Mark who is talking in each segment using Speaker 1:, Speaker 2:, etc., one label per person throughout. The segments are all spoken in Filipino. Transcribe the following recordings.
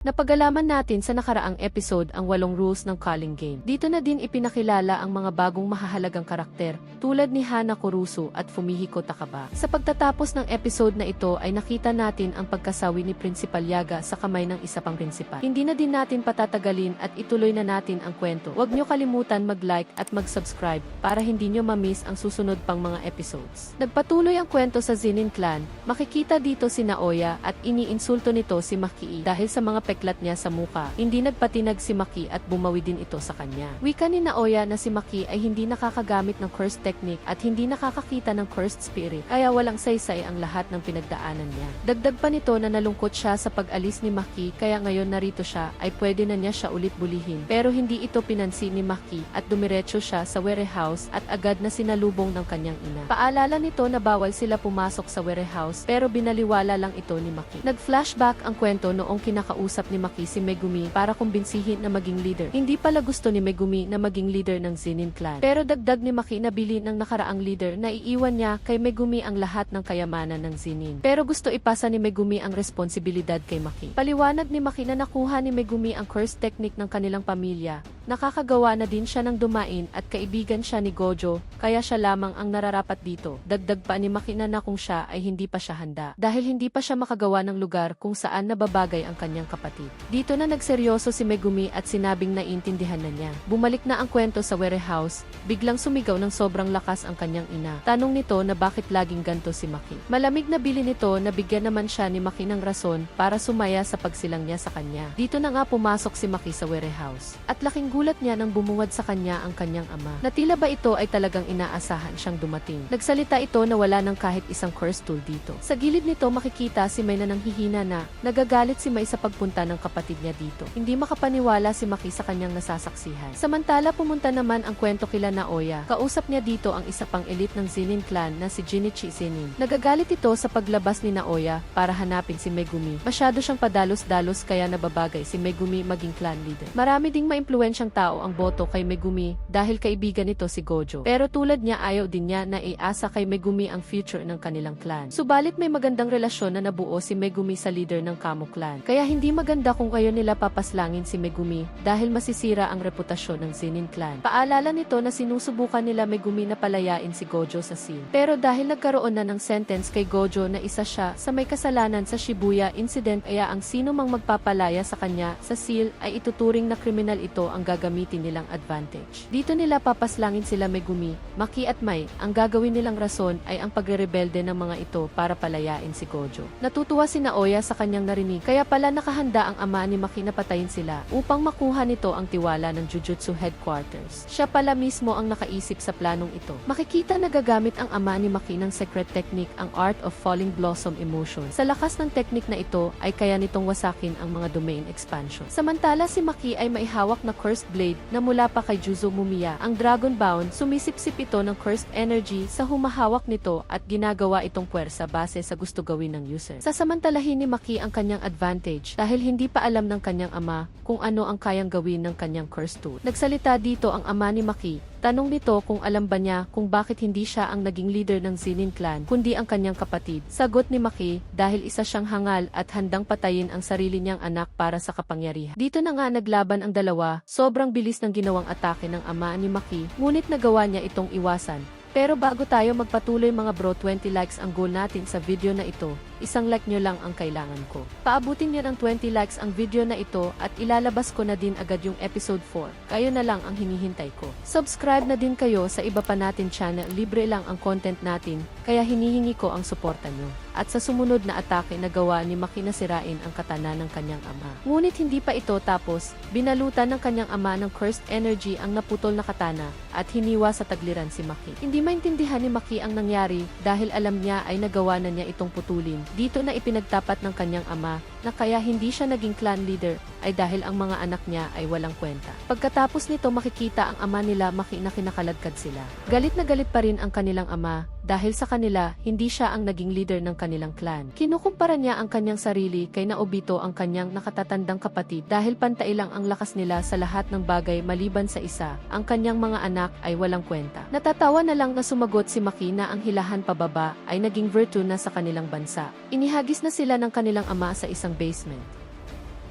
Speaker 1: Napagalaman natin sa nakaraang episode ang 8 rules ng calling game. Dito na din ipinakilala ang mga bagong mahahalagang karakter tulad ni Hana Kurusu at Fumihiko Takaba. Sa pagtatapos ng episode na ito ay nakita natin ang pagkasawi ni Principal Yaga sa kamay ng isa pang prinsipal. Hindi na din natin patatagalin at ituloy na natin ang kwento. Huwag nyo kalimutan mag-like at mag-subscribe para hindi nyo ma-miss ang susunod pang mga episodes. Nagpatuloy ang kwento sa Zenin Clan. Makikita dito si Naoya at iniinsulto nito si Maki dahil sa mga peklat niya sa muka. Hindi nagpatinag si Maki at bumawi din ito sa kanya. Wika ni Naoya na si Maki ay hindi nakakagamit ng cursed technique at hindi nakakakita ng cursed spirit, kaya walang saysay ang lahat ng pinagdaanan niya. Dagdag pa nito na nalungkot siya sa pag-alis ni Maki, kaya ngayon narito siya ay pwede na niya siya ulit bulihin. Pero hindi ito pinansin ni Maki at dumiretso siya sa warehouse at agad na sinalubong ng kanyang ina. Paalala nito na bawal sila pumasok sa warehouse pero binaliwala lang ito ni Maki. Nag-flashback ang kwento noong kinakausap ni Maki si Megumi para kumbinsihin na maging leader. Hindi pala gusto ni Megumi na maging leader ng Zenin Clan. Pero dagdag ni Maki na bili ng nakaraang leader na iiwan niya kay Megumi ang lahat ng kayamanan ng Zenin. Pero gusto ipasa ni Megumi ang responsibilidad kay Maki. Paliwanag ni Maki na nakuha ni Megumi ang curse technique ng kanilang pamilya. Nakakagawa na din siya ng dumain at kaibigan siya ni Gojo, kaya siya lamang ang nararapat dito. Dagdag pa ni Maki na kung siya ay hindi pa siya handa. Dahil hindi pa siya makagawa ng lugar kung saan nababagay ang kanyang kapatid. Dito na nagseryoso si Megumi at sinabing naiintindihan na niya. Bumalik na ang kwento sa warehouse, biglang sumigaw ng sobrang lakas ang kanyang ina. Tanong nito na bakit laging ganto si Maki. Malamig na bili nito na bigyan naman siya ni Maki ng rason para sumaya sa pagsilang niya sa kanya. Dito na nga pumasok si Maki sa warehouse. At laking gulat niya nang bumuwad sa kanya ang kanyang ama. Na tila ba ito ay talagang inaasahan siyang dumating. Nagsalita ito na wala ng kahit isang curse tool dito. Sa gilid nito makikita si May na nanghihina na nagagalit si May sa pagpunta ng kapatid niya dito. Hindi makapaniwala si Maki sa kanyang nasasaksihan. Samantala pumunta naman ang kwento kila Naoya. Kausap niya dito ang isa pang elite ng Zenin Clan na si Jinichi Zenin. Nagagalit ito sa paglabas ni Naoya para hanapin si Megumi. Masyado siyang padalos-dalos kaya nababagay si Megumi maging clan leader. Marami ding maimpluwensyang tao ang boto kay Megumi dahil kaibigan nito si Gojo. Pero tulad niya ayaw din niya na iasa kay Megumi ang future ng kanilang clan. Subalit may magandang relasyon na nabuo si Megumi sa leader ng Kamo Clan. Kaya hindi maganda kung kayo nila papaslangin si Megumi dahil masisira ang reputasyon ng Zenin Clan. Paalala nito na sinusubukan nila Megumi na palayain si Gojo sa seal. Pero dahil nagkaroon na ng sentence kay Gojo na isa siya sa may kasalanan sa Shibuya incident, kaya ang sino mang magpapalaya sa kanya sa seal ay ituturing na kriminal ito ang gagamitin nilang advantage. Dito nila papaslangin sila Megumi, Maki at Mai. Ang gagawin nilang rason ay ang pagrerebelde ng mga ito para palayain si Gojo. Natutuwa si Naoya sa kanyang narinig, kaya pala nakahanda ang ama ni Maki na patayin sila upang makuha nito ang tiwala ng Jujutsu Headquarters. Siya pala mismo ang nakaisip sa planong ito. Makikita na gagamit ang ama ni Maki ng secret technique, ang Art of Falling Blossom Emotion. Sa lakas ng technique na ito ay kaya nitong wasakin ang mga domain expansion. Samantala si Maki ay maihawak na cursed blade na mula pa kay Juzo Mumiya. Ang Dragon Bound, sumisipsip ito ng cursed energy sa humahawak nito at ginagawa itong puwersa base sa gusto gawin ng user. Sasamantalahin ni Maki ang kanyang advantage dahil hindi pa alam ng kanyang ama kung ano ang kayang gawin ng kanyang curse tool. Nagsalita dito ang ama ni Maki. Tanong nito kung alam ba niya kung bakit hindi siya ang naging leader ng Zenin Clan kundi ang kanyang kapatid. Sagot ni Maki, dahil isa siyang hangal at handang patayin ang sarili niyang anak para sa kapangyarihan. Dito na nga naglaban ang dalawa, sobrang bilis ng ginawang atake ng ama ni Maki, ngunit nagawa niya itong iwasan. Pero bago tayo magpatuloy mga bro, 20 likes ang goal natin sa video na ito. Isang like nyo lang ang kailangan ko. Paabutin nyo ng 20 likes ang video na ito at ilalabas ko na din agad yung episode 4. Kayo na lang ang hinihintay ko. Subscribe na din kayo sa iba pa natin channel, libre lang ang content natin, kaya hinihingi ko ang suporta nyo. At sa sumunod na atake na gawa ni Maki na sirain ang katana ng kanyang ama. Ngunit hindi pa ito tapos, binalutan ng kanyang ama ng cursed energy ang naputol na katana at hiniwa sa tagliran si Maki. Hindi maintindihan ni Maki ang nangyari dahil alam niya ay nagawa na niya itong putulin. Dito na ipinagtapat ng kanyang ama na kaya hindi siya naging clan leader ay dahil ang mga anak niya ay walang kwenta. Pagkatapos nito makikita ang ama nila Maki na kinakaladkad sila. Galit na galit pa rin ang kanilang ama dahil sa kanila hindi siya ang naging leader ng kanilang clan. Kinukumpara niya ang kanyang sarili kay Naobito, ang kanyang nakatatandang kapatid, dahil pantay lang ang lakas nila sa lahat ng bagay maliban sa isa, ang kanyang mga anak ay walang kwenta. Natatawa na lang na sumagot si Maki na ang hilahan pababa ay naging virtue na sa kanilang bansa. Inihagis na sila ng kanilang ama sa isang basement.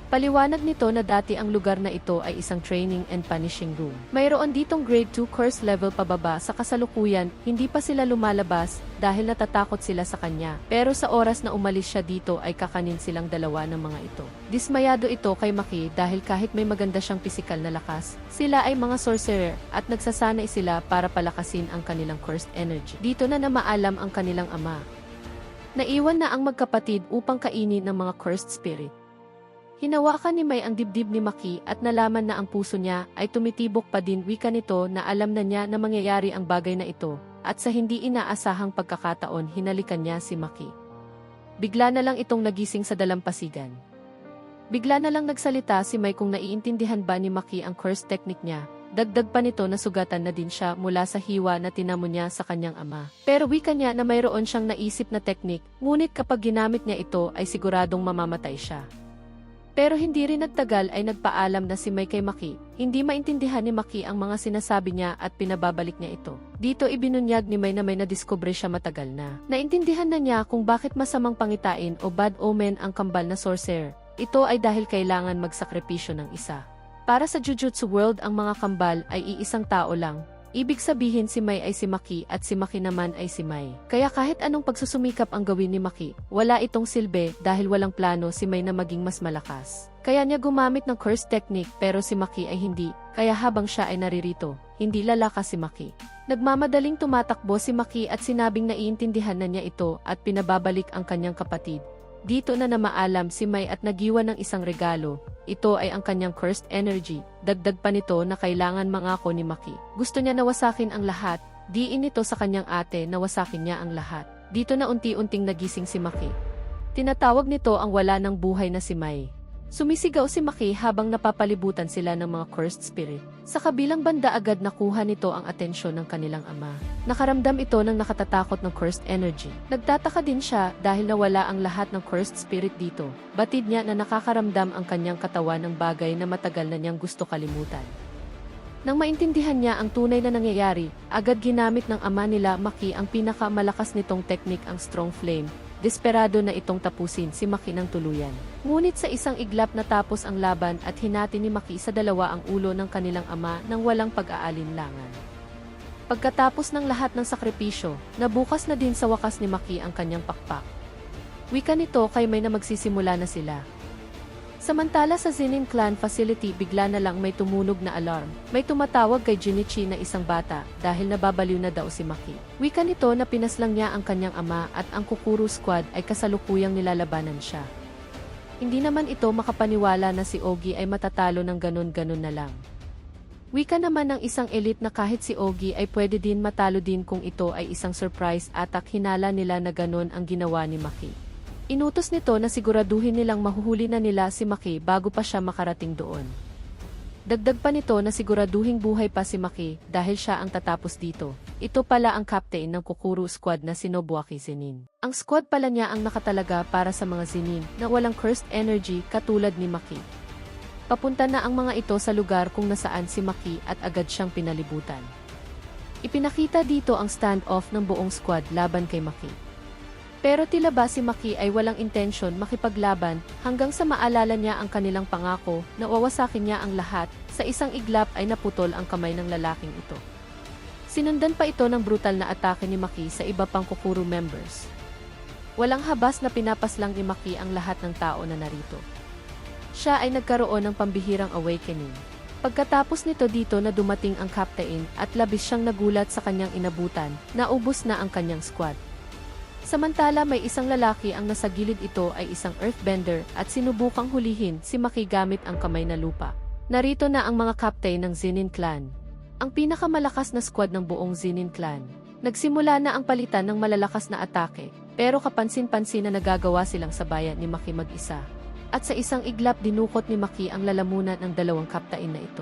Speaker 1: Paliwanag nito na dati ang lugar na ito ay isang training and punishing room. Mayroon ditong grade 2 curse level pababa sa kasalukuyan, hindi pa sila lumalabas dahil natatakot sila sa kanya. Pero sa oras na umalis siya dito ay kakanin silang dalawa ng mga ito. Dismayado ito kay Maki dahil kahit may maganda siyang pisikal na lakas, sila ay mga sorcerer at nagsasanay sila para palakasin ang kanilang cursed energy. Dito na namaalam ang kanilang ama. Naiwan na ang magkapatid upang kainin ng mga cursed spirit. Hinawakan ni May ang dibdib ni Maki at nalaman na ang puso niya ay tumitibok pa din wika nito na alam na niya na mangyayari ang bagay na ito at sa hindi inaasahang pagkakataon hinalikan niya si Maki. Bigla na lang itong nagising sa dalampasigan. Bigla na lang nagsalita si May kung naiintindihan ba ni Maki ang curse technique niya. Dagdag pa nito na sugatan na din siya mula sa hiwa na tinamo niya sa kanyang ama. Pero wika niya na mayroon siyang naisip na technique, ngunit kapag ginamit niya ito ay siguradong mamamatay siya. Pero hindi rin nagtagal ay nagpaalam na si May kay Maki. Hindi maintindihan ni Maki ang mga sinasabi niya at pinababalik niya ito. Dito ibinunyag ni May na may nadiskubre siya matagal na. Naintindihan na niya kung bakit masamang pangitain o bad omen ang kambal na sorcerer. Ito ay dahil kailangan magsakripisyo ng isa. Para sa Jujutsu World ang mga kambal ay iisang tao lang. Ibig sabihin si May ay si Maki at si Maki naman ay si May. Kaya kahit anong pagsusumikap ang gawin ni Maki, wala itong silbi dahil walang plano si May na maging mas malakas. Kaya niya gumamit ng curse technique pero si Maki ay hindi, kaya habang siya ay naririto, hindi lalakas si Maki. Nagmamadaling tumatakbo si Maki at sinabing naiintindihan na niya ito at pinababalik ang kanyang kapatid. Dito na namaalam si May at nagiwan ng isang regalo. Ito ay ang kanyang cursed energy. Dagdag pa nito na kailangan mangako ni Maki. Gusto niya nawasakin ang lahat. Diin nito sa kanyang ate na wasakin niya ang lahat. Dito na unti-unting nagising si Maki. Tinatawag nito ang wala ng buhay na si May. Sumisigaw si Maki habang napapalibutan sila ng mga cursed spirit. Sa kabilang banda agad nakuha nito ang atensyon ng kanilang ama. Nakaramdam ito ng nakatatakot ng cursed energy. Nagtataka din siya dahil nawala ang lahat ng cursed spirit dito. Batid niya na nakakaramdam ang kanyang katawan ng bagay na matagal na niyang gusto kalimutan. Nang maintindihan niya ang tunay na nangyayari, agad ginamit ng ama nila Maki ang pinakamalakas nitong teknik ang strong flame. Desperado na itong tapusin si Maki ng tuluyan. Ngunit sa isang iglap natapos ang laban at hinati ni Maki sa dalawa ang ulo ng kanilang ama nang walang pag-aalinlangan. Pagkatapos ng lahat ng sakripisyo, nabukas na din sa wakas ni Maki ang kanyang pakpak. Wika nito kay May na magsisimula na sila. Samantala sa Zenin Clan facility bigla na lang may tumunog na alarm. May tumatawag kay Jinichi na isang bata dahil nababaliw na daw si Maki. Wika nito na pinaslang niya ang kanyang ama at ang Kukuru Squad ay kasalukuyang nilalabanan siya. Hindi naman ito makapaniwala na si Ogi ay matatalo ng ganun-ganun na lang. Wika naman ng isang elite na kahit si Ogi ay pwede din matalo din kung ito ay isang surprise attack, hinala nila na ganun ang ginawa ni Maki. Inutos nito na siguraduhin nilang mahuhuli na nila si Maki bago pa siya makarating doon. Dagdag pa nito na siguraduhing buhay pa si Maki dahil siya ang tatapos dito. Ito pala ang captain ng Kukuru Squad na si Nobuaki Zenin. Ang squad pala niya ang nakatalaga para sa mga Zenin na walang cursed energy katulad ni Maki. Papunta na ang mga ito sa lugar kung nasaan si Maki at agad siyang pinalibutan. Ipinakita dito ang standoff ng buong squad laban kay Maki. Pero tila ba si Maki ay walang intensyon makipaglaban hanggang sa maalala niya ang kanilang pangako na wawasakin niya ang lahat, sa isang iglap ay naputol ang kamay ng lalaking ito. Sinundan pa ito ng brutal na atake ni Maki sa iba pang Kukuru members. Walang habas na pinapaslang ni Maki ang lahat ng tao na narito. Siya ay nagkaroon ng pambihirang awakening. Pagkatapos nito dito na dumating ang captain at labis siyang nagulat sa kanyang inabutan, naubos na ang kanyang squad. Samantala may isang lalaki ang nasa gilid, ito ay isang earthbender at sinubukang hulihin si Maki gamit ang kamay na lupa. Narito na ang mga captain ng Zenin Clan. Ang pinakamalakas na squad ng buong Zenin Clan. Nagsimula na ang palitan ng malalakas na atake, pero kapansin-pansin na nagagawa silang sabayan ni Maki mag-isa. At sa isang iglap dinukot ni Maki ang lalamunan ng dalawang captain na ito.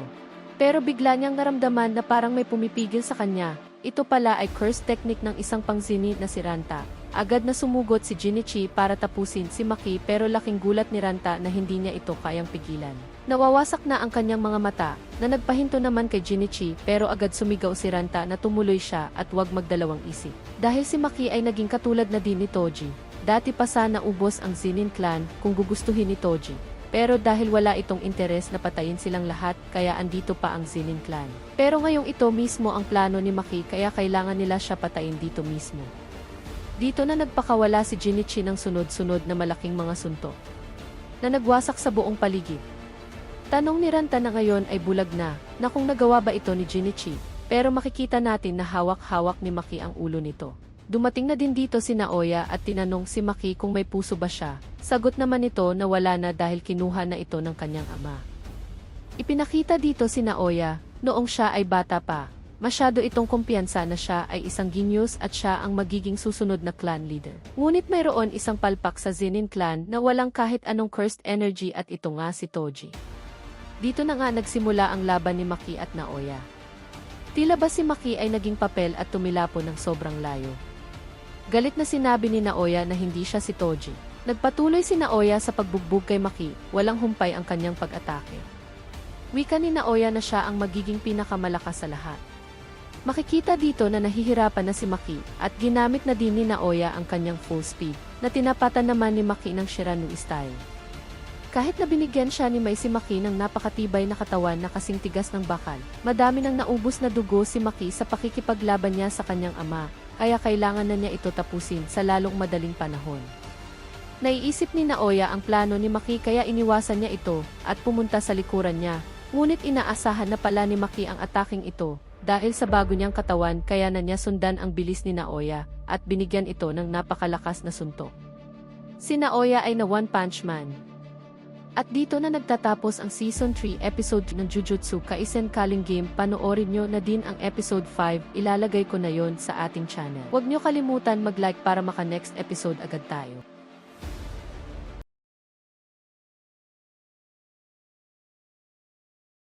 Speaker 1: Pero bigla niyang naramdaman na parang may pumipigil sa kanya. Ito pala ay curse technique ng isang pang-Zenin na si Ranta. Agad na sumugot si Jinichi para tapusin si Maki pero laking gulat ni Ranta na hindi niya ito kayang pigilan. Nawawasak na ang kanyang mga mata na nagpahinto naman kay Jinichi pero agad sumigaw si Ranta na tumuloy siya at huwag magdalawang isip. Dahil si Maki ay naging katulad na din ni Toji. Dati pa sana ubos ang Zenin Clan kung gugustuhin ni Toji. Pero dahil wala itong interes na patayin silang lahat, kaya andito pa ang Zenin clan. Pero ngayong ito mismo ang plano ni Maki kaya kailangan nila siya patayin dito mismo. Dito na nagpakawala si Jinichi ng sunod-sunod na malaking mga suntok na nagwasak sa buong paligid. Tanong ni Ranta na ngayon ay bulag na kung nagawa ba ito ni Jinichi, pero makikita natin na hawak-hawak ni Maki ang ulo nito. Dumating na din dito si Naoya at tinanong si Maki kung may puso ba siya. Sagot naman nito na wala na dahil kinuha na ito ng kanyang ama. Ipinakita dito si Naoya, noong siya ay bata pa. Masyado itong kumpiyansa na siya ay isang genius at siya ang magiging susunod na clan leader. Ngunit mayroon isang palpak sa Zenin clan na walang kahit anong cursed energy at ito nga si Toji. Dito na nga nagsimula ang laban ni Maki at Naoya. Tila ba si Maki ay naging papel at tumilapo ng sobrang layo. Galit na sinabi ni Naoya na hindi siya si Toji. Nagpatuloy si Naoya sa pagbugbog kay Maki, walang humpay ang kanyang pag-atake. Wika ni Naoya na siya ang magiging pinakamalakas sa lahat. Makikita dito na nahihirapan na si Maki at ginamit na din ni Naoya ang kanyang full speed na tinapatan naman ni Maki ng Shiranu style. Kahit na binigyan siya ni Mai si Maki ng napakatibay na katawan na kasing tigas ng bakal, madami nang naubos na dugo si Maki sa pakikipaglaban niya sa kanyang ama, kaya kailangan na niya ito tapusin sa lalong madaling panahon. Naiisip ni Naoya ang plano ni Maki kaya iniwasan niya ito at pumunta sa likuran niya, ngunit inaasahan na pala ni Maki ang ataking ito dahil sa bago niyang katawan kaya na niya sundan ang bilis ni Naoya at binigyan ito ng napakalakas na suntok. Si Naoya ay na One Punch Man. At dito na nagtatapos ang Season 3 episode ng Jujutsu Kaisen Calling Game. Panoorin nyo na din ang episode 5, ilalagay ko na yon sa ating channel. Huwag nyo kalimutan mag-like para maka next episode agad tayo.